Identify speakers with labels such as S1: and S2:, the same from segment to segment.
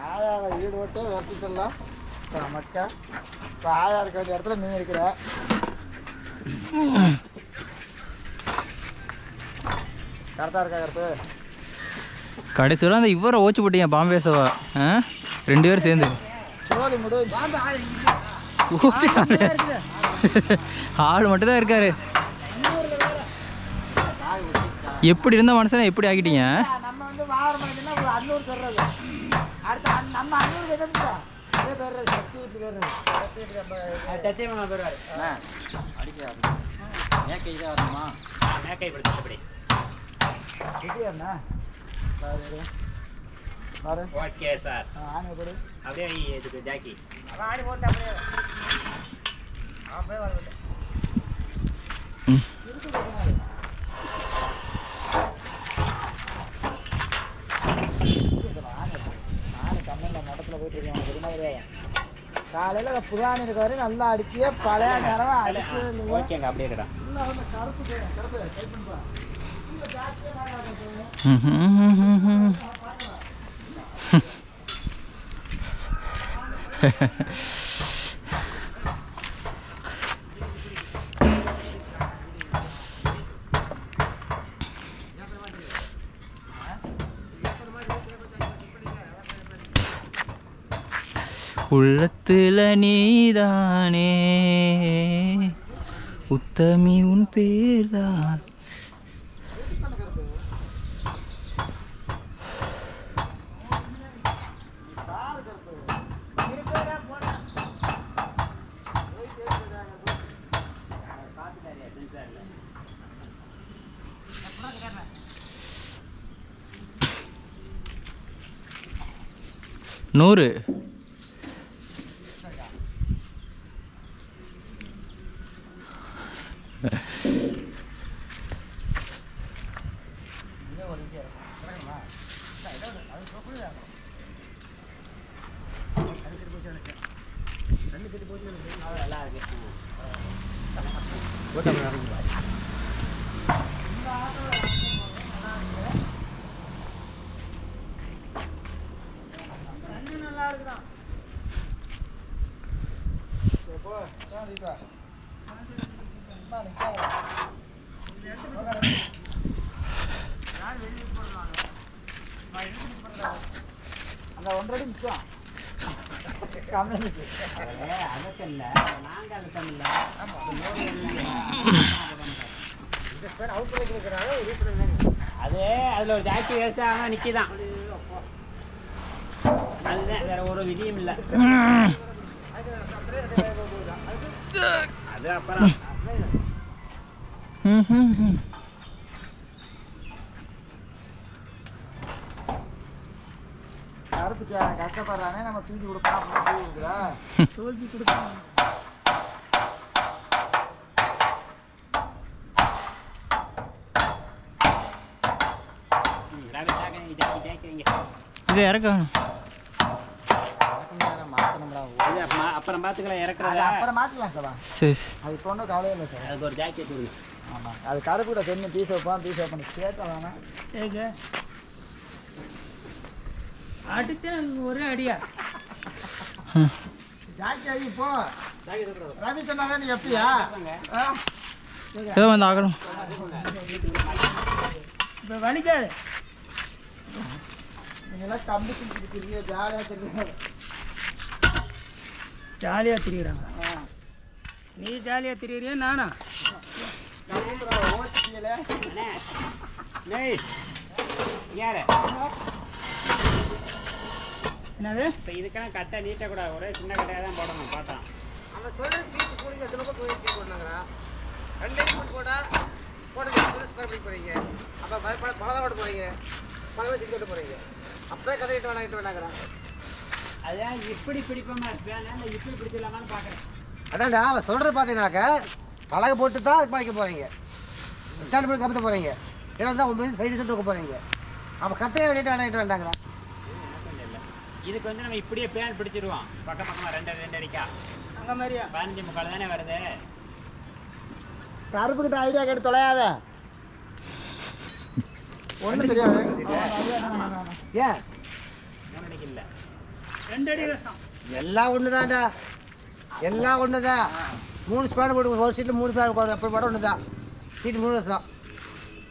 S1: ஆயாவை ஈடு விட்டு வறுத்துட்டலாம் மக்கா. இப்போ ஆயா இருக்க வேண்டிய இடத்துல நீ இருக்கிற. கரெக்டாக இருக்கா கருப்பு?
S2: கடைசியில் அந்த இவரை ஓச்சு போட்டீங்க பாம்பே சவா. 2 பேரும் சேர்ந்து
S1: சோழி முடி
S2: ஓச்சுட்டாங்க. ஆள் மட்டும்தான் இருக்காரு. எப்படி இருந்த மனுஷனை எப்படி ஆக்கிட்டீங்க?
S1: நம்ம வந்து வாரம் பண்ணினா 500 தர்றது. அடுத்து நம்ம 500 கேட்டோம்ப்பா. அதே பேர் சக்திக்கு பேர்.
S3: சத்தியமா பேர்வாரு.
S2: அடிக்கிறாரு. மேக்கை இதா வரணுமா?
S3: மேக்கை படுத்தபடி.
S1: இதுன்னா பாரு.
S3: Okay sir.
S1: ஆணி போடு.
S3: அப்படியே இதுக்கு ஜாக்கி.
S1: ஆணி போட்டு அப்படியே. அப்படியே வரல. நடத்துல போயிட்டு இருக்கேன் தெரியுமா? காலையில புதானி இருக்காரு நல்லா அடிச்சியே பழைய நேரம் அடிச்சு.
S3: ஓகேங்க அப்படியே இருக்கா.
S1: கருப்பு கருப்பு டைப் பண்ணுப்பா.
S2: உள்ளத்துல நீதானே உத்தமி உன் பேர்தான். நூறு அந்த 1.5 அடி மிச்சம்
S3: அது அதுல ஒரு ஜாக்கி வேஸ்ட் ஆனா நிக்கிதான். அதுதான் வேற ஒரு விதியும் இல்லை. அது அப்புறம்
S1: கருப்பு கஷ்டப்படுறானே நம்ம தூக்கி கொடுப்போம். தூக்கி கொடுப்போம்.
S2: இதை இறக்கணும்.
S3: அப்புறம் பார்த்துக்கலாம் இறக்குறது.
S1: அப்புறம் மாற்றிக்கலாம் சார்.
S2: சரி
S1: அது தொண்டை கவலையே இல்லை சார்.
S3: அதுக்கு ஒரு ஜாக்கெட் கொடுங்க.
S1: ஆமாம் அது கருப்பு கூட சொன்ன பீஸ் வைப்போம் கேட்டால் வேணாம்.
S4: ஏங்க அடிச்சா ஒரே அடியா
S1: ஜாக்கி ஆகி போ. ரவி சொன்னாங்க நீ எப்படியா
S2: ஏதோ வந்து ஆகணும்.
S4: இப்போ வலிக்காது.
S1: நீங்களாம் கம்பி திரிக்கிறீங்க ஜாலியாக தெரியுங்க.
S4: ஜாலியாக திரிகிறாங்க. நீ ஜாலியாக திரிகிறியா நானா?
S1: ஓட்டிக்கல
S3: யாரு
S4: என்னது?
S3: இப்போ இதுக்கெல்லாம் கட்டை நீட்டக்கூடாது. ஒரே சின்ன கட்டையாக தான் போடணும். பார்த்தா
S1: அவன் சொல்கிற சீட்டு போடுங்க. 2 பக்கம் போய் சீட் போட்டாங்கிறா. 2 சீட் போட்டால் போடுங்க. ஸ்கொயர் பண்ணி போகிறீங்க. அப்போ பழம் ஓட்ட போகிறீங்க. பழமே சீட் ஓட்ட போகிறீங்க. அப்படியே கதை இட்டு வேணாங்கிறான்.
S3: அதான் இப்படி பிடிப்போமா வேணாம் இப்படி பிடிச்சிடலாமான்னு பார்க்குறேன்.
S1: அதான்டா அவன் சொல்கிறது பார்த்தீங்கன்னாக்க பழக போட்டு தான் இது பண்ணிக்க போகிறீங்க. ஸ்டாண்ட் பண்ணி கம்பத்த போகிறீங்க. ஏன்னா தான் 9 சைடு தான் தூக்க போகிறீங்க. அவன் கட்டையை வேணாட்டு வேண்டாங்கிறான்.
S3: இதுக்கு வந்து நம்ம இப்படியே பேன் பிடிச்சிருவோம். பக்கமாக 2 அடிக்கா
S4: அங்கே மாதிரியா
S3: 15.25 தானே வருது.
S1: கருப்புக்கிட்ட ஐடியா கேட்டு தொலையாத. ஒன்றும் தெரியாது. ஏன்
S3: இல்லை
S4: 2 அடி கஷ்டம்.
S1: எல்லாம் ஒன்று தான்டா, எல்லாம் ஒன்று தான். 3 ஸ்பேன் போட்டு ஒரு சீட்டில் 3 ஸ்பேன் அப்படி போட ஒன்று தான். சீட்டு 3 வருஷம்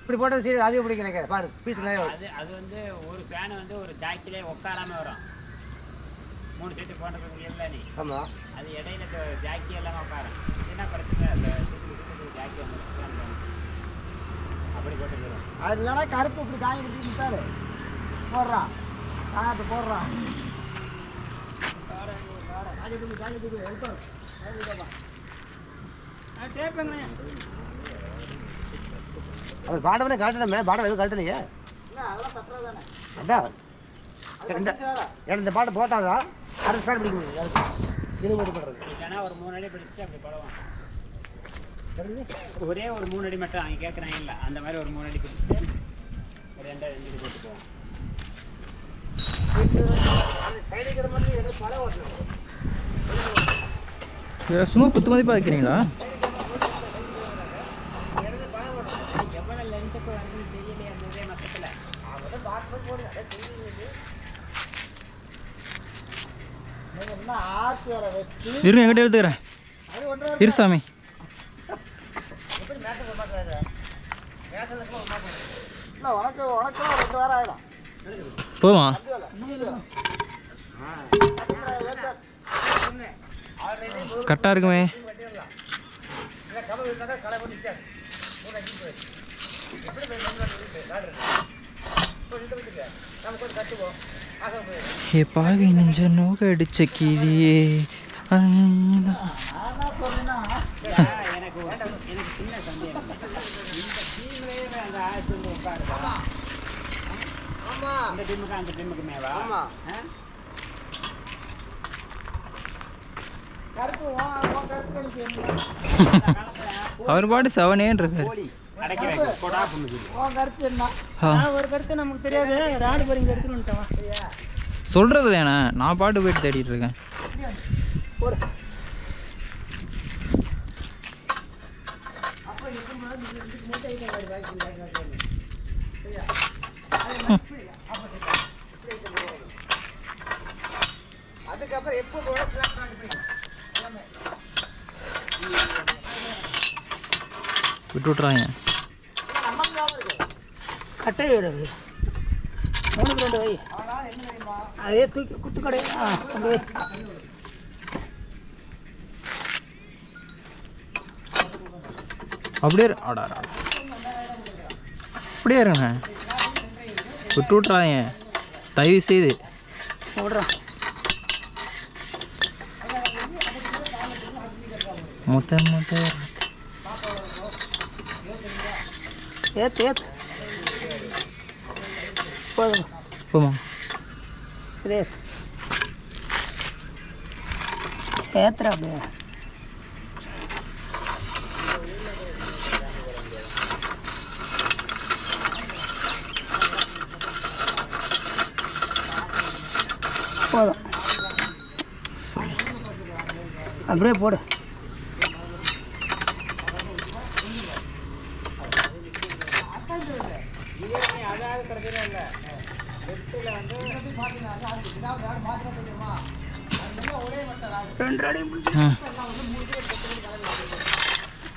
S1: இப்படி போட்டது சீட் அதிகம் பிடிக்க நினைக்கிறேன். பாரு பீஸ்
S3: அது வந்து ஒரு ஃபேன் வந்து ஒரு ஜாக்கிலே உட்காராம வரும். 3 சீட்டு போட்டதுக்கு இல்லை நீ.
S1: ஆமாம்,
S3: அது இடையில ஜாக்கி எல்லாம் உட்காரும். என்ன பிரச்சனை? அந்த சீட்டு ஜாக்கி வந்து அப்படி போட்டுக்கிறோம்.
S1: அது இல்லைனா கருப்பு இப்படி காய பிடிச்சி நிற்பாரு போடுறான். இப்போ போடுறான்
S4: டேப் எங்க?
S1: அது பாடமே கழட்டணுமே, பாடம் எதுவும் கழட்டலையே. அதான் இந்த பாட்டை போட்டாதான் அடுத்த ஸ்பேன் பிடிக்க முடியும். இது மட்டும் பண்ணுறது
S3: இல்லைன்னா ஒரு 3 அடி பிடிச்சிட்டு அப்படி போடுவான். ஒரே ஒரு 3 அடி மட்டும் அவங்க கேட்குறாங்க. இல்லை அந்த மாதிரி ஒரு 3 அடி பிடிச்சிட்டு ஒரு 2 அடி போட்டு போவோம்.
S2: சும்மா குத்து மதிப்பாக வைக்கிறீங்களா?
S3: எவ்வளோ லென்த்துக்கு வருதுன்னு தெரியலையே அந்த ஒரே மொத்தத்தில்.
S2: இருங்க எங்கிட்ட எடுத்துக்கிறேன். இருசாமி
S1: உனக்கு 2 வாரம் ஆயிடும்.
S2: போதுமா? கரெக்டாக இருக்குமே. ஏ பாவி நெஞ்ச நோக அடிச்ச கிளியே.
S3: எனக்கு சின்ன சந்தேகம். இந்த டீம்லேயே அந்த ஆசை வந்து உட்காருதா? இந்த டீமுக்கு அந்த டீமுக்கு மேவா?
S2: அவர் பாட்டு 7 இருக்காரு.
S3: அடக்கி வைக்க கொடா புண்ணுது.
S4: ஒரு கருத்து நமக்கு தெரியாது. ராடு பரிங்க எடுத்துன்னு
S2: சொல்றது தானே, நான் பாட்டு போயிட்டு தேடிட்டு இருக்கேன்.
S1: அதுக்கப்புறம் எப்போ
S2: விட்டு விட்றாங்க.
S4: கட்டை விடுறது 3 2 வை. அதே தூக்கி குத்து கடை
S2: அப்படியே ஆடாரா அப்படியே இருங்க. விட்டு விட்றாங்க தயவு செய்து.
S4: விடுறான்.
S2: மொத்த
S4: ஏத்து போதும்.
S2: போமா
S4: இது ஏத்துற அப்படியே. போதும் அப்படியே போடு.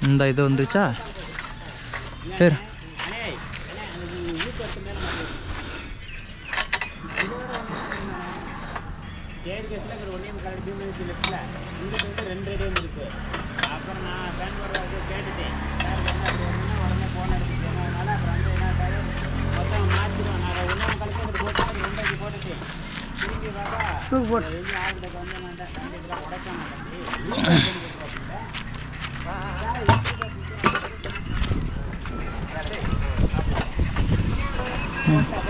S2: இந்த இது வந்துச்சா? சரி
S3: அப்புறம் நான் ஃபேன் போடுறது கேட்டுட்டேன். உடனே ஃபோன் அடிச்சுட்டேன். அதனால அப்புறம் மொத்தம் மாற்றிடுவோம். நான் ஒன்றாம் கழிச்சு போட்டு 2 போட்டுட்டேன். திரும்பி பார்த்தா ஆகிட்ட வந்து நான் உடைக்க மாட்டேன்.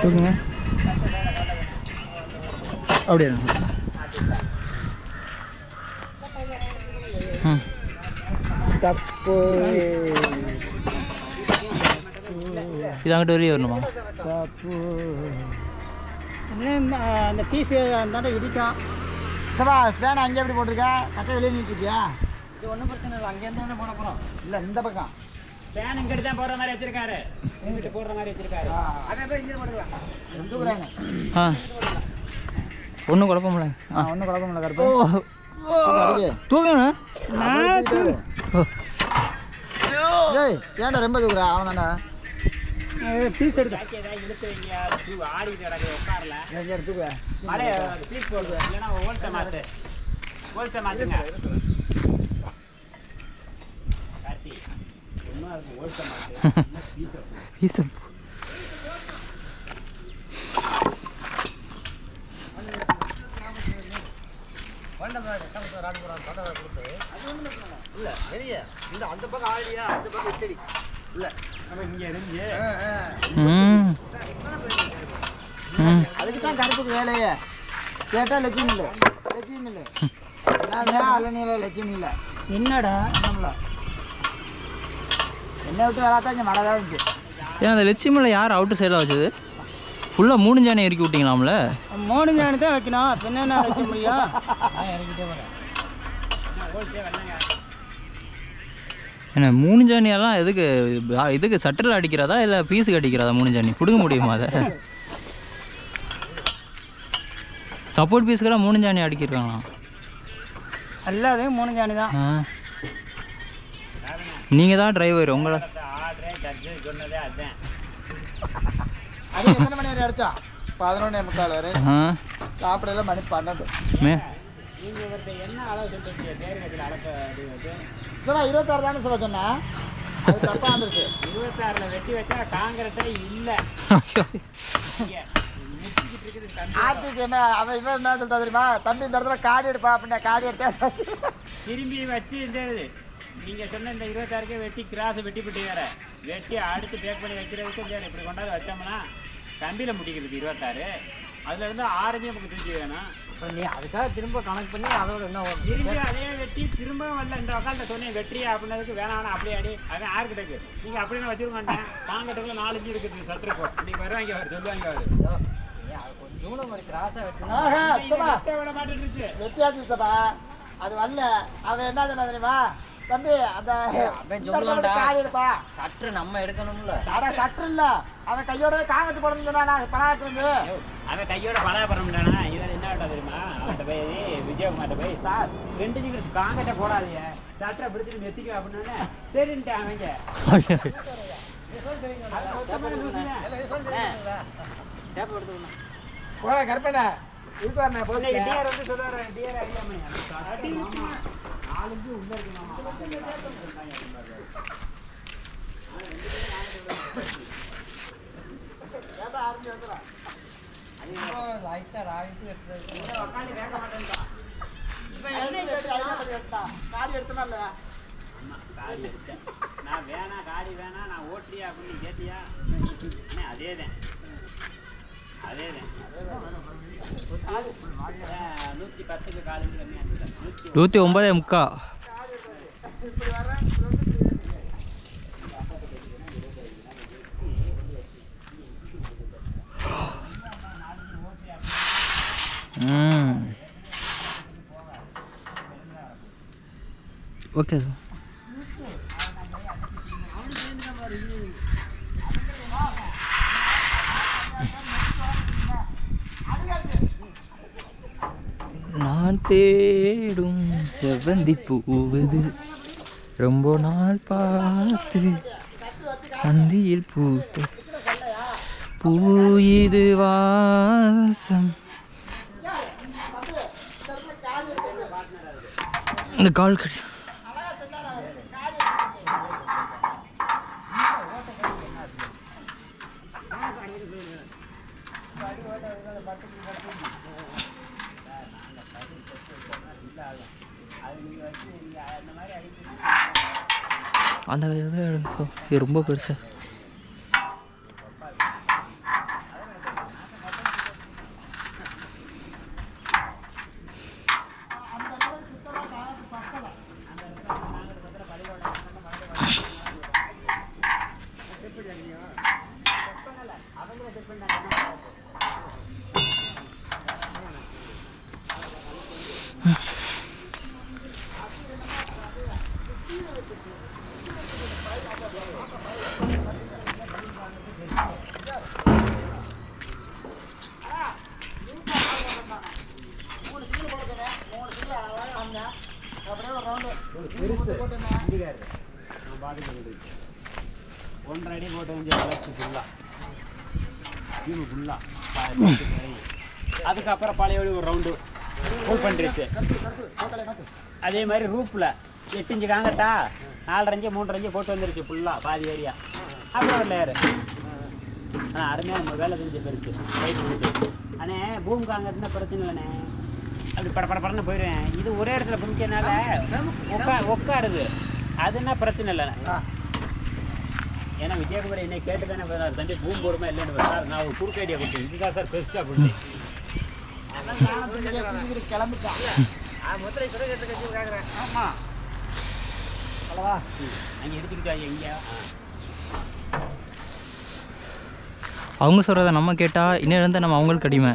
S2: ஓகேங்க அப்படியே
S1: தப்பு.
S2: இது அங்கிட்ட வெளியே வரணுமா?
S1: தப்பு.
S4: அந்த பீஸ் அந்தாண்ட இடிக்கும்.
S1: ஸ்பேன் அங்கே எப்படி போட்டிருக்கா? கட்டை வெளியே நின்றுருக்கியா?
S3: இது ஒன்றும் பிரச்சனை இல்லை. அங்கேருந்து தானே போட போகிறோம்.
S1: இல்லை இந்த பக்கம்
S3: ஃபேன் இங்கிட்டு தான் போடுற மாதிரி வச்சிருக்காரு. இங்கிட்டு போடுற மாதிரி வச்சிருக்காரு.
S1: அதே மாதிரி இங்கே போட்டுக்கலாம். வந்துக்கிறாங்க.
S2: ஆ ஒன்றும் குழப்பமில்ல.
S4: ஒன்றும் குழப்பம் இல்லை கருப்பு.
S2: தூக்கணும்.
S4: நான் ஏன்டா ரொம்ப தூக்குறா? அவன் தானே பீஸ் எடுத்து
S3: இழுத்து வைங்க. ஆடிட்டு கிடக்கு உட்காரல.
S4: எடுத்துக்குவேன்.
S3: அடே பீஸ் போடுது. இல்லைன்னா ஹோல்சேல் மாற்று. ஹோல்சேல் மாற்றுங்க. கார்த்தி ஒன்றும் அதுக்கு ஹோல்சேல் மாற்று.
S2: பீஸ்
S1: இல்லை வெளியே இந்த அந்த பக்கம் ஆடியா அந்த பக்கம் இட்டடி இல்லை
S3: நம்ம இங்கே இருந்து
S4: அதுக்கு தான் கருப்புக்கு வேலையே. கேட்டால் லட்சுமி இல்லை, லட்சுமி இல்லை. நான் அலனியில் லட்சுமி இல்லை. என்னடா நம்மள என்னை விட்டு வேலாத்தான் இங்கே மழை தான் இருந்துச்சு.
S2: ஏன் அந்த லட்சுமியில் யார் அவுட்டு சைடில் வச்சது? ஃபுல்லாக 3 ஜானி இறக்கி விட்டிங்களாம்ல?
S4: 3 ஜானி தான் வைக்கணும். இப்போ என்ன வைக்க முடியும்?
S3: இறக்கிட்டே போகிறேன். ஹோல்சேல் வரலங்க.
S2: ஏன்னா 3 ஜானியெல்லாம் இதுக்கு சட்டில் அடிக்கிறதா இல்லை பீஸுக்கு அடிக்கிறதா? 3 ஜானி பிடுங்க முடியுமா அதை? சப்போர்ட் பீஸுக்கெல்லாம் 3 ஜானி அடிக்கிருக்காங்களாம்.
S4: எல்லாத்தையும் 3 ஜானி தான்.
S2: நீங்கள் தான் டிரைவர். உங்களை
S3: ஆர்டரே தச்சு சொன்னதே அதுதான்.
S4: அது எத்தனை மணி வரை அடிச்சா? 11:45 வரை. சாப்பிடல மணி 12.
S3: நீங்கள் இவர்கிட்ட என்ன அளவு சொல்லிட்டு பேர் கட்டில் அளக்க
S4: சிவா 26 தானே சிவா சொன்னேன். அது தப்பாக வந்துருக்கு.
S3: 26ல் வெட்டி வச்சா காங்கிரட்டே இல்லை.
S4: ஆர்த்திக்கு என்ன அவன் இவன் என்ன சொல்லிட்டா தெரியுமா? தம்பி இந்த இடத்துல காடி எடுப்பா அப்படின்னா காடி எடுத்தா
S3: திரும்பி வச்சு இந்த நீங்கள் சொன்ன இந்த 26க்கே வெட்டி கிராஸை வெட்டி போட்டு வேற வெட்டி அடுத்து பேக் பண்ணி வைக்கிறதுக்கு இந்த இப்படி கொண்டாந்து வச்சோம்னா கம்பியில் முடிக்கிறது 26. அதுலேருந்து 6 நமக்கு தூக்கி வேணும்.
S4: நீ அதுக்காக திரும்ப கணக்கு பண்ணி அதோட என்ன
S3: திரும்பி அதே வெட்டி திரும்ப வரல. இந்த உக்கால சொன்னேன் வெற்றியா அப்படின்னதுக்கு வேணாம் அப்படியே அடி. அதான் யாருக்கு இருக்கு நீங்கள் அப்படின்னு வச்சுருக்க மாட்டேன். காங்கிரட்டுக்குள்ள 4 இருக்குது சட்டுருக்கோம். இன்னைக்கு வருவாங்க அவர் சொல்லுவாங்க. அவர்
S4: வெட்டியாச்சு தப்பா. அது வரல. அவன் என்ன சொன்னா தெரியுமா? தம்பி அந்த காடி எடுப்பா.
S5: சற்று நம்ம எடுக்கணும்ல.
S4: அதான் சற்று இல்ல, அவன் கையோட காங்கத்து போடணும்னு சொன்னா பலாட்டு வந்து
S3: அவன் கையோட பலாபரம்டானா. இதில் என்ன ஆட்டா தெரியுமா? அவன்கிட்ட போய் விஜயகுமார்ட்ட போய் சார் 2 ஜிக்கு காங்கட்ட போடாதீங்க சட்டை பிடிச்சிட்டு மெத்திக்க அப்படின்னோடனே சரின்ட்டு அவங்க
S4: போல கற்பனை இருக்காரு.
S3: டிஆர் வந்து சொல்லுவாரு. டிஆர் ஐடியா பண்ணி 4 உள்ள இருக்கணும்.
S4: காடி எடுத்தமா இல்ல?
S3: நான் வேணா காடி வேணா நான் ஓட்டுறியா அப்படின்னு கேட்டியா? அதேதான் 110க்கு காலேஜ் கம்மியா
S2: 109.75. Okay sir. நான் தேடும் செவ்வந்தி பூவது ரொம்ப நாள் பார்த்து அந்தியில் பூத்து பூ இது வாசம். இந்த கால் கட்டி அந்த இது ரொம்ப பெருசு.
S3: இண்டிகாரு நான் பார்த்துட்டு 1.5 அடி போட்டு வந்து வளர்ச்சி ஃபுல்லாக டீமு ஃபுல்லாக அதுக்கப்புறம் பழையபடி ஒரு ரவுண்டு ஃபுல் பண்ணிருச்சு. அதே மாதிரி ரூப்பில் 8 இன்ச்சு காங்கட்டா 4.5 இன்ச்சு 3.5 இன்ச்சு போட்டு வந்துருச்சு ஃபுல்லாக பாதி ஏரியா. அப்புறம் ஒரு லேயரு ஆனால் அருமையாக நம்ம வேலை செஞ்ச பெருசு ரைட் கொடுத்து. ஆனால் பூமி காங்கிறதுனா பிரச்சனை இல்லைண்ணே, அப்படி படப்படன்னு போயிடுவேன். இது ஒரே இடத்துல புமிக்கிறதுனால உட்காருது, அதுன்னா பிரச்சனை இல்லைண்ணே. ஏன்னா விஜயகுமார் என்னை கேட்டு தானே தம்பி பூமி போடுமா இல்லைன்னு சார் நான் ஒரு குறுக்கு ஐடியா கொடுத்தேன். இதுதான் சார் பெஸ்ட்டாக அப்படின்னு
S4: கிளம்பிட்டான்.
S1: முதல்ல சொல்ல கேட்டு கட்சி கேட்குறேன்.
S3: ஆமாம்
S4: அல்லவா
S3: அங்கே எடுத்துக்கிட்டாங்க எங்கேயா
S2: அவங்க சொல்கிறத நம்ம கேட்டால் இன்னும் இருந்தால் நம்ம அவங்களுக்கு அடிமை.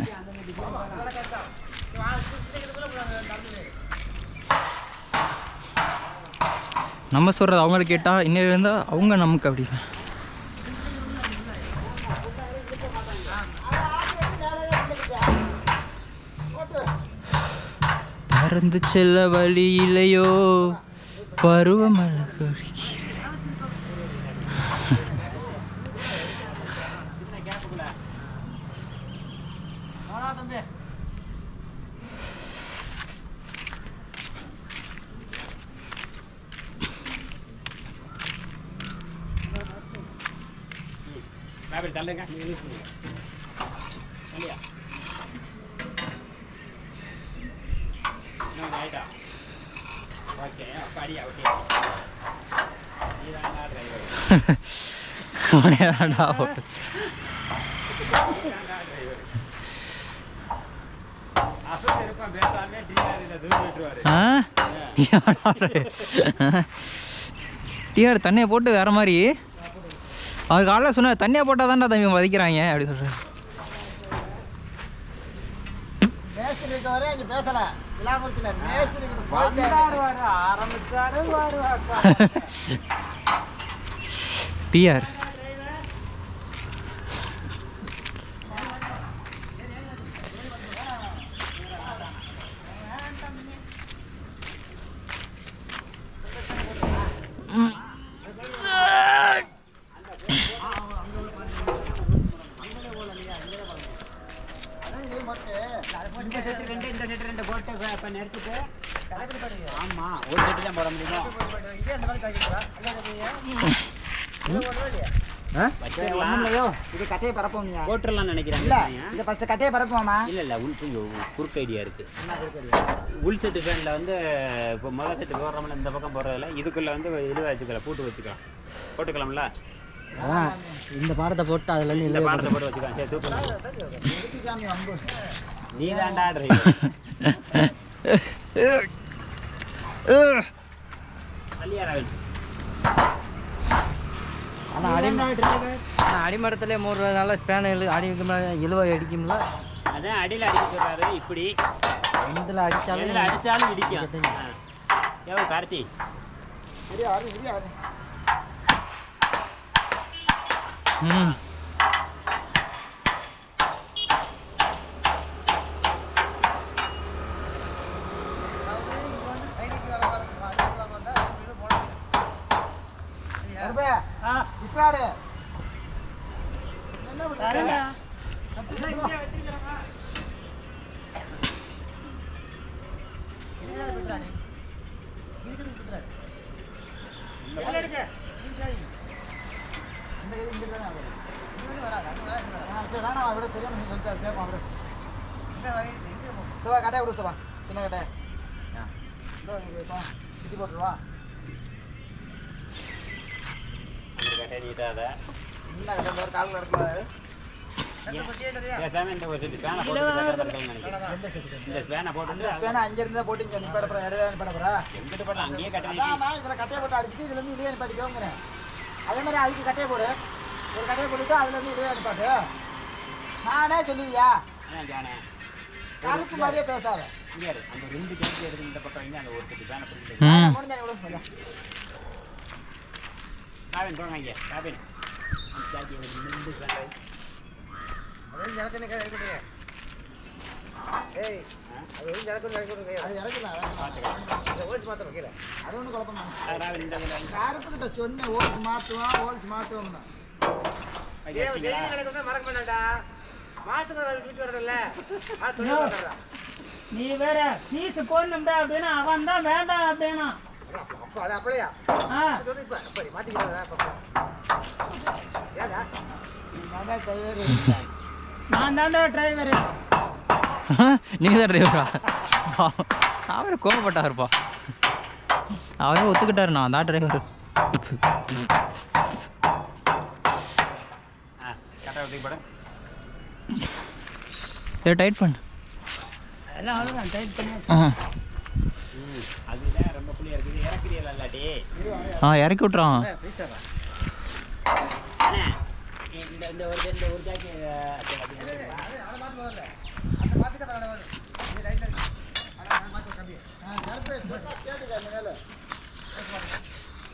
S2: நம்ம சொல்கிறது அவங்களுக்கு கேட்டால் இன்னும் இருந்தால் அவங்க நமக்கு அடிமை. பறந்து செல்ல வழி இல்லையோ பருவமழை கொடிக்கிறது.
S3: தள்ளுங்க இல்லையா ரைட்டா ஓகே அப்படியா ஓகே இதுதான் டிரைவர்
S2: அவனேதான்டா போட்டு
S3: அசல் இருப்பான் பேசாமே டிஆர் இதை தூரம் விட்டுருவாரு.
S2: டிஆர் தண்ணியை போட்டு வேற மாதிரி அவர் காலையில் சொன்ன தண்ணியை போட்டால் தான்டா தம்பி வதிக்கிறாங்க அப்படி சொல்கிறேன்.
S4: மேஸ்திரி இருக்கவரே இங்கே பேசலை விழாக்குறிச்சியில் மேஸ்திரி ஆரம்பிச்சாரு
S2: டிஆர்
S3: இந்த செட்டு ரெண்டு போட்டு இப்போ நிறுத்திட்டு ஆமாம் ஒரு செட்டு தான் போட முடியும்.
S4: ஒன்றும் இது கட்டையை பரப்போம்
S3: போட்டுடலாம்னு நினைக்கிறேன்.
S4: இல்லை இந்த ஃபஸ்ட்டு கட்டையை பரப்புவோமா?
S3: இல்லை குறுக்கு ஐடியா இருக்குது. உள் செட்டு ஃபேனில் வந்து இப்போ முதல் செட்டு போடுறோம்ல இந்த பக்கம் போடுறதில்ல, இதுக்குள்ளே வந்து இழுவை வச்சுக்கலாம், பூட்டு வச்சுக்கலாம், போட்டுக்கலாம்ல.
S5: இந்த பாடத்தை போட்டு அதுலேருந்து
S3: இந்த பாடத்தை போட்டு வச்சுக்கலாம். சரி தூக்கலாம். நீ தான்டா
S5: அடிமரத்துலேயே 3 நாள் ஸ்பேன் அடி இழுவை அடிக்கும்ல.
S3: அதான் அடியில் அடிக்க சொல்கிறாரு. இப்படி
S5: இதில்
S3: அடித்தாலும் இடிக்கும். எவ்வளோ கார்த்தி
S2: ம்
S4: விட்டாடு கடையை கொடுத்துவா சின்ன கடையை சுற்றி போட்டுருவா.
S3: கட்டை நீட்டாத
S4: சின்ன கடை ஒரு காலில் இடத்துல
S3: பேசாம இந்த ஒரு செட்டு பேனை போட்டு இந்த பேனை போட்டு
S4: பேனை 5 இருந்தால் போட்டு இங்கே நிப்பாட போகிறேன். இடையில நிப்பாட போகிறா
S3: எங்கிட்ட போட்டு அங்கேயே கட்டை
S4: இதில் கட்டையை போட்டு அடிச்சுட்டு இதுலேருந்து இடையே நிப்பாட்டிக்கோங்கிறேன். அதே மாதிரி அதுக்கு கட்டையை போடு, ஒரு கட்டையை போட்டுட்டு அதுலேருந்து இடையே நிப்பாட்டு. நானே சொல்லுவியா கருப்பு மாதிரியே பேசாத.
S3: அந்த 2 கேட்டு எடுத்து இந்த பக்கம் வந்து அந்த ஒரு செட்டு பேனை போட்டு
S4: முடிஞ்சா எவ்வளோ சொல்ல
S3: காவின் போங்க இங்கே காவின் சாக்கி 2 பேனை
S1: ஏய் அது வந்து இறக்கணும்
S4: அது இறக்கலாம்
S1: ஓல்ஸ் மாத்திரம் கீழே
S4: அது ஒன்றும் குழப்பம்
S3: ராவில் இந்த
S4: கருப்புக்கிட்ட சொன்னேன் ஓல்ஸ் மாற்றுவோம்னா
S1: மறக்க மாட்டான்டா மாத்துக்கிற வீட்டு வரல
S5: நீ வேற ஃபீஸ் போடணும்டா அப்படின்னா அவன் தான் வேண்டாம் அப்படின்னா
S1: அது அப்படியா சொல்லி இப்போ அப்படி மாற்றிக்கிறதா ஏடா
S4: நான் தான் டிரைவர்
S5: நான் தான்டா டிரைவரு
S2: நீங்கள் தான் டிரைவரா அவரை கோபப்பட்டாருப்பா அவரே ஒத்துக்கிட்டாரு நான் தான் டிரைவர்
S3: கரெக்டாக ஒதுக்கி போட
S2: இதை டைட் பண்ணு
S5: எல்லாம் அவ்வளோதான் டைட் பண்ணி
S3: அதுதான் ரொம்ப புள்ளியாக இருக்குது இறக்குறீங்களா இல்லாட்டி
S2: இறக்கி விட்றான்
S3: அண்ணே இந்த ஒரு ஜாக்கி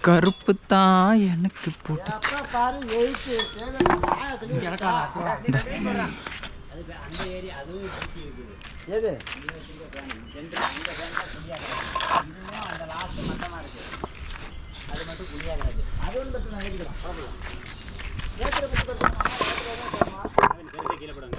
S2: கருப்பு தான் எனக்கு போட்டு
S4: அப்பா பாரு எயிட்டு
S3: அந்த ஏரியா அதுவும் சுற்றி இருக்குது
S4: எது
S3: இதுவும் அந்த லாஸ்ட் மட்டமாக இருக்குது அது மட்டும் குழியாகிறது
S4: அது ஒன்று பற்றி நான் கேட்கிறேன்
S3: பெருசாக கீழே போடுங்க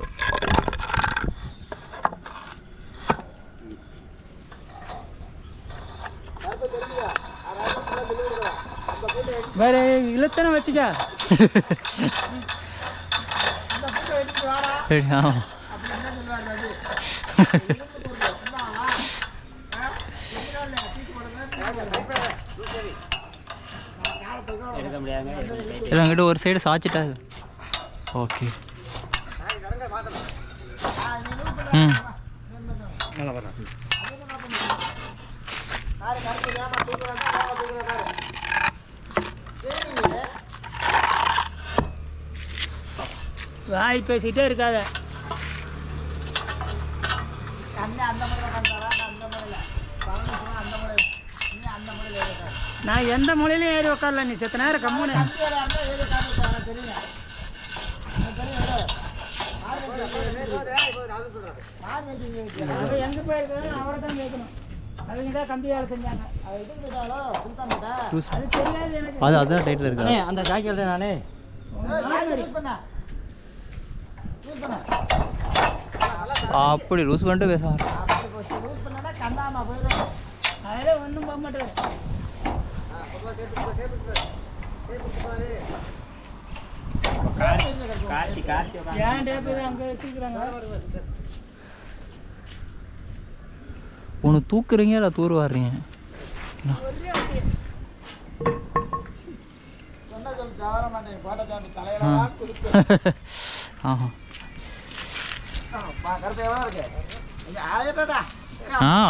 S5: வேற இழுத்தனை வச்சுக்க
S2: சரி ஆமாம்
S4: அப்படி என்ன சொல்லுவார்
S3: எடுக்க முடியாதுங்க
S2: இல்லை அங்கிட்ட ஒரு சைடு சாய்ச்சிட்டா ஓகே ம்
S5: நல்லா வரேன் வாய் பேசிக்கிட்டே இருக்காத நான் எந்த மூலையிலும் ஏறி உட்காரல நீ செத்த நேரம் கம்முன்னு அவன் எங்கே போயிருக்காங்க அவரை தான் கேட்கணும் அவங்க தான் கம்பி வேலை செஞ்சாங்க அது தெரியாது எனக்கு
S2: அதுதான் டைட்டில் இருக்கா
S5: அந்த ஜாக்கெட் நானே
S2: அப்படி லூஸ் பண்ணிட்டு பேசுவாங்க
S5: அதெல்லாம் ஒன்றும் போக மாட்டேன்
S3: கார்த்தி
S5: ஏன் டேப்பு அங்கே வச்சுக்கிறாங்க
S2: ஒன்று தூக்குறீங்க இல்லை தூர் வாடுறீங்க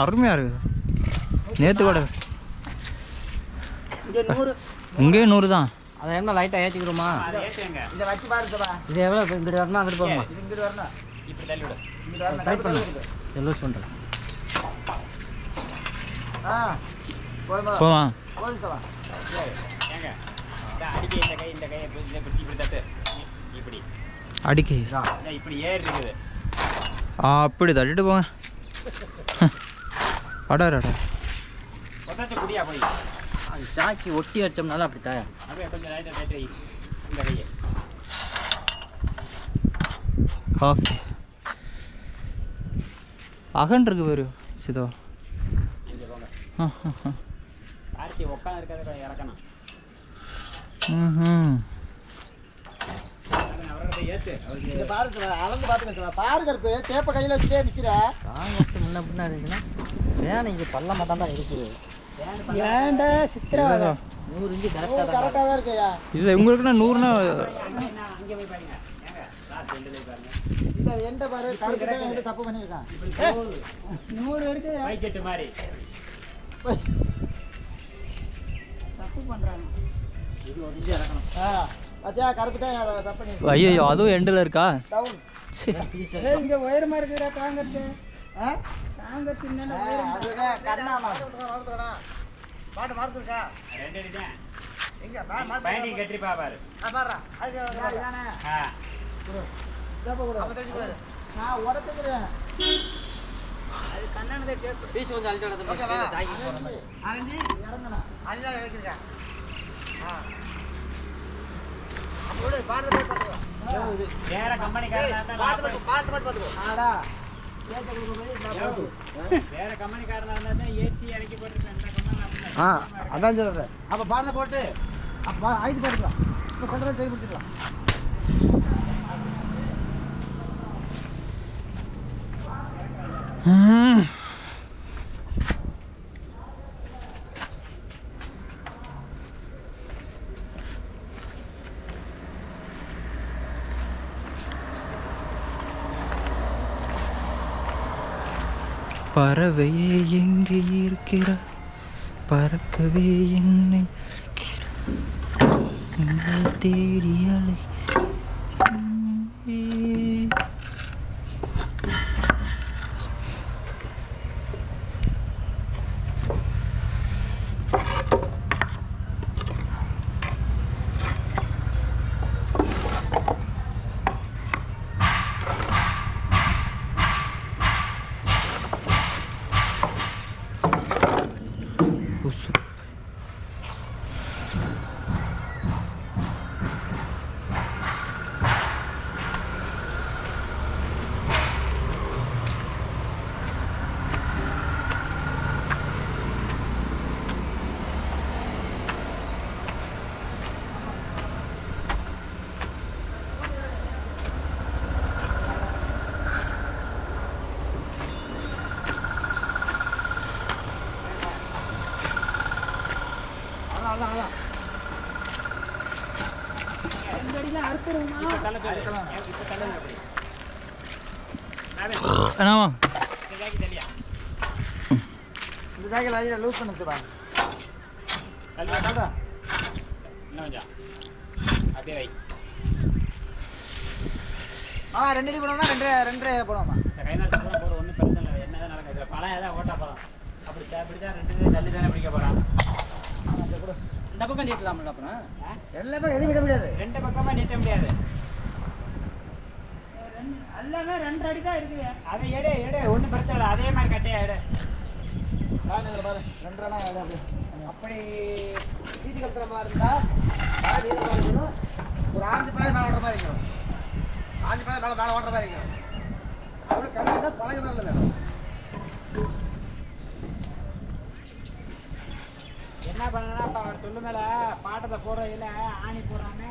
S2: அருமையாக இருக்குது நேற்று கூட
S5: இங்கே 100
S2: இங்கேயும் 100 தான்
S5: அதை என்ன லைட்டாக ஏற்றிக்கிறோமா
S3: அதை ஏற்றுங்க
S4: இதை வச்சு பாருப்பா
S5: இது எவ்வளோ இங்கிட்டு வரணும் அங்கிட்டு போகணுமா
S4: இது இங்கிட்டு வரணும்
S3: இப்படி தள்ளி விடு
S4: இங்கிட்டு வரணும்
S5: டைட் பண்ணு இதை லூஸ் பண்ணுறேன்
S4: போதுமா
S2: போவா
S4: போதும்
S3: ஏங்க அடிக்க இந்த கையை இப்படி தட்டு இப்படி
S2: அடிக்கை
S3: இப்படி ஏறி இருக்குது
S2: அப்படி தட்டிட்டு போங்க அடாடா
S3: கொத்தாச்ச குடியா போய்
S5: அது சாக்கி ஒட்டி அடித்தோம்னால அப்படி தாயா
S3: அப்படியே கொஞ்சம் லைட்டாக டைட்டு இந்த கையை
S2: ஓகே அகன் இருக்கு பேரு சிதோ
S3: இங்கே போங்க கார்த்தி உட்காந்து இருக்கிறத இறக்கணும்
S2: ம்
S3: அவர்கிட்ட ஏற்று அவருக்கு
S4: இதை பாருங்க அளந்து பார்த்துக்க பாரு கருப்பு தேப்ப கையில் வச்சுட்டே நிற்கிற
S5: காங்கிரஸ் முன்ன பின்னா இருக்குன்னா வேணும் இங்கே பள்ளமாக தான் இருக்குது ஏன்டா சித்திரவதை 100 இன்ச்சு கரெக்டாக
S4: கரெக்டாக தான் இருக்கையா
S2: இது உங்களுக்குன்னா 100னா
S3: அங்கே போய் பாருங்க ஏங்க லாஸ்ட் ரெண்டு போய் பாருங்க
S4: இந்த எண்டை பாரு கருப்பு தான் என்கிட்ட தப்பு பண்ணியிருக்கான்
S5: 100 இருக்குது
S3: பைக்கெட்டு மாதிரி
S5: தப்பு பண்ணுறாங்க இது ஒரு இன்ச்சு இறக்கணும்
S4: பார்த்தியா கருப்பு தான் தப்பு பண்ணியிருக்கான்
S2: ஐயோ அதுவும் எண்டில் இருக்கா
S4: டவுன்
S5: இங்கே உயரமாக இருக்குதா காங்கிரத்து காங்கிரத்து என்னென்ன உயரம்
S4: அதுதான் கண்ணாமா
S1: பாட்டு மார்க் இருக்கா
S3: ரெண்டு அடிதான்
S1: எங்க மார்க்
S3: பைண்டிங் கட்டிருப்பா பாரு
S1: பாடுறா அதுக்கு
S4: தானே
S3: ஆ
S4: தேப்ப கூட
S1: தெரிஞ்சு போயிரு
S4: நான் உடச்சுக்கிறேன்
S5: பீஸ் கொஞ்சம் அழிட்டு
S1: ஓகேவா?
S5: ஜாக்கி போடுற மாதிரி.
S1: அரைஞ்சி
S4: இறங்கணும்.
S1: அரைஞ்சா இறக்கிருக்கேன். அப்போட பாடத்தை போட்டு பார்த்துக்கோ.
S3: இது வேற கம்பெனிக்காரனா இருந்தா
S1: பாடத்தை மட்டும் பார்த்துக்கோ.
S4: ஆடா ஏத்த கொடுக்க போய் நான் போட்டு.
S3: வேற கம்பெனிக்காரனா இருந்தா தான் ஏத்தி இறக்கி போட்டுருப்பேன். இந்த கம்பெனி
S1: அதான் சொல்கிறேன். அப்போ பாடத்தை போட்டு அப்போ ஆயிட்டு போட்டுக்கலாம். இப்போ கண்ட்ரோல் ட்ரை பிடிச்சிக்கலாம்.
S2: பறவையே எங்கே இருக்கிற பறக்கவே என்னை தேடி அலை என்னவா
S1: இந்த ஜாக்கெட் லைட்டாக லூஸ் பண்ணுச்சுப்பா.
S3: இன்னும் கொஞ்சம் அப்படியே வை.
S1: ரெண்டு அடி போடுவோமா ரெண்டரை போடுவோமா?
S3: இந்த கை நேரத்துக்கு கூட போகிற ஒன்றும் பிரச்சனை இல்லை. என்னதான் நடக்கும் இதில் பழம் ஏதாவது ஓட்ட போகிறோம். அப்படி தான் ரெண்டு தள்ளி தானே பிடிக்க போகிறான்.
S5: இந்த பக்கம் நீட்டலாம்ல அப்புறம்
S1: எல்லாமே எதுவும் விட முடியாது.
S3: ரெண்டு பக்கமாக நீட்ட முடியாது.
S5: எல்லாமே 2 அடி தான் இருக்குது.
S3: அதை எடு ஒன்றும் பிரச்சனை இல்லை. அதே மாதிரி கட்டையா எடு.
S1: இதில் பாரு 2 அப்படி அப்படி வீட்டு கத்துற மாதிரி இருந்தால் மழை நீளமாக இருக்கணும். ஒரு 5 பாய் மேலே ஓடுற மாதிரி இருக்கணும். 5 பாய் மேலே ஓடுற மாதிரி இருக்கணும். அப்படி கம்மி தான் பழகுதான் வேணும்.
S3: என்ன பண்ணனா இப்போ அவர் சொல்லு மேலே பாட்டத்தை போடுறதில்ல ஆணி போடாம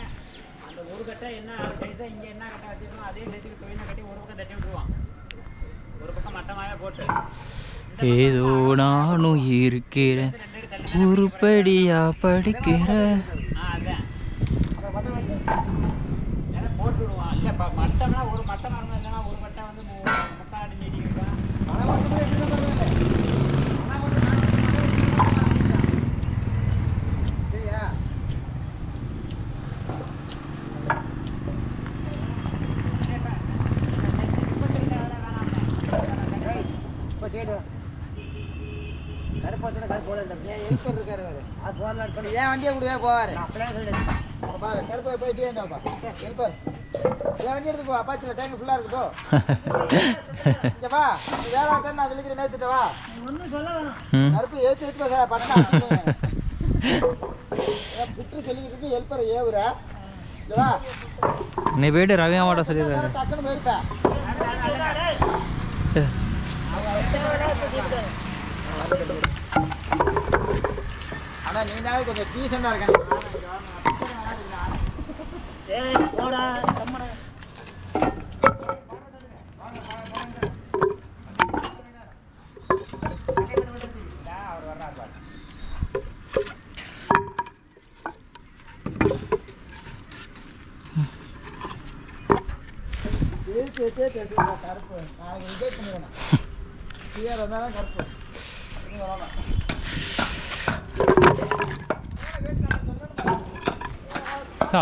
S3: அந்த ஒரு கட்டை என்ன கைத்தை இங்கே என்ன கட்டை வச்சுக்கணும் அதே சேர்த்துக்கு தொழிலை கட்டி ஒரு பக்கம் தட்டி விட்டுருவான். ஒரு பக்கம் மட்டமாக போட்டு
S2: ஏதோ நானும் இருக்கிறேன் உருப்படியா படிக்கிற
S3: அதான் ஏன்னா போட்டு விடுவான். இல்லை இப்போ மட்டம்னா ஒரு மட்டம் நடந்தது இல்லைன்னா ஒரு மட்டை வந்து முக்காடி நீட்டிக்கிட்டான்.
S1: மழை மட்டுமே எப்படி பரவாயில்லை. சரியா? இப்போ கேடு கருப்பு வச்சுனா கருப்பு போல ஏன் ஹெல்ப்பர் இருக்காரு அவரு. அது போடலாம் சொல்லி ஏன் வண்டியை கொடுவே போவார். அப்படியே சொல்லிடு பாரு கருப்பு போயிட்டே இருந்தாப்பா ஹெல்ப்பர் ஏன் வண்டி எடுத்து போ. அப்பாச்சில் டேங்க் ஃபுல்லாக இருக்கு போ. இங்கே வா நீ வேலை தான் நான் விழுக்கிற மேய்த்துட்டு வா.
S5: ஒன்றும் சொல்ல வேணாம்.
S1: கருப்பு ஏற்றி எடுத்து சார் பண்ணா புட்டு சொல்லிக்கிட்டு இருக்கு ஹெல்ப்பர் ஏவுற வா
S2: நீ போயிட்டு ரவி அம்மாட்ட சொல்லிடுறாரு.
S1: டக்குன்னு போயிருப்பேன். ஆனால் நீ தான் கொஞ்சம் டீசெண்டாக இருக்கேன்.
S5: போடா கம்மன
S3: அவர் வர்றாரு பாரு.
S1: பேசுகிறேன் கருப்பு நாளைக்கு ரிஜெக்ட் பண்ணிடுவேன். கிளியர் வந்தாலும் கருப்பு வரணும்.
S2: ஆ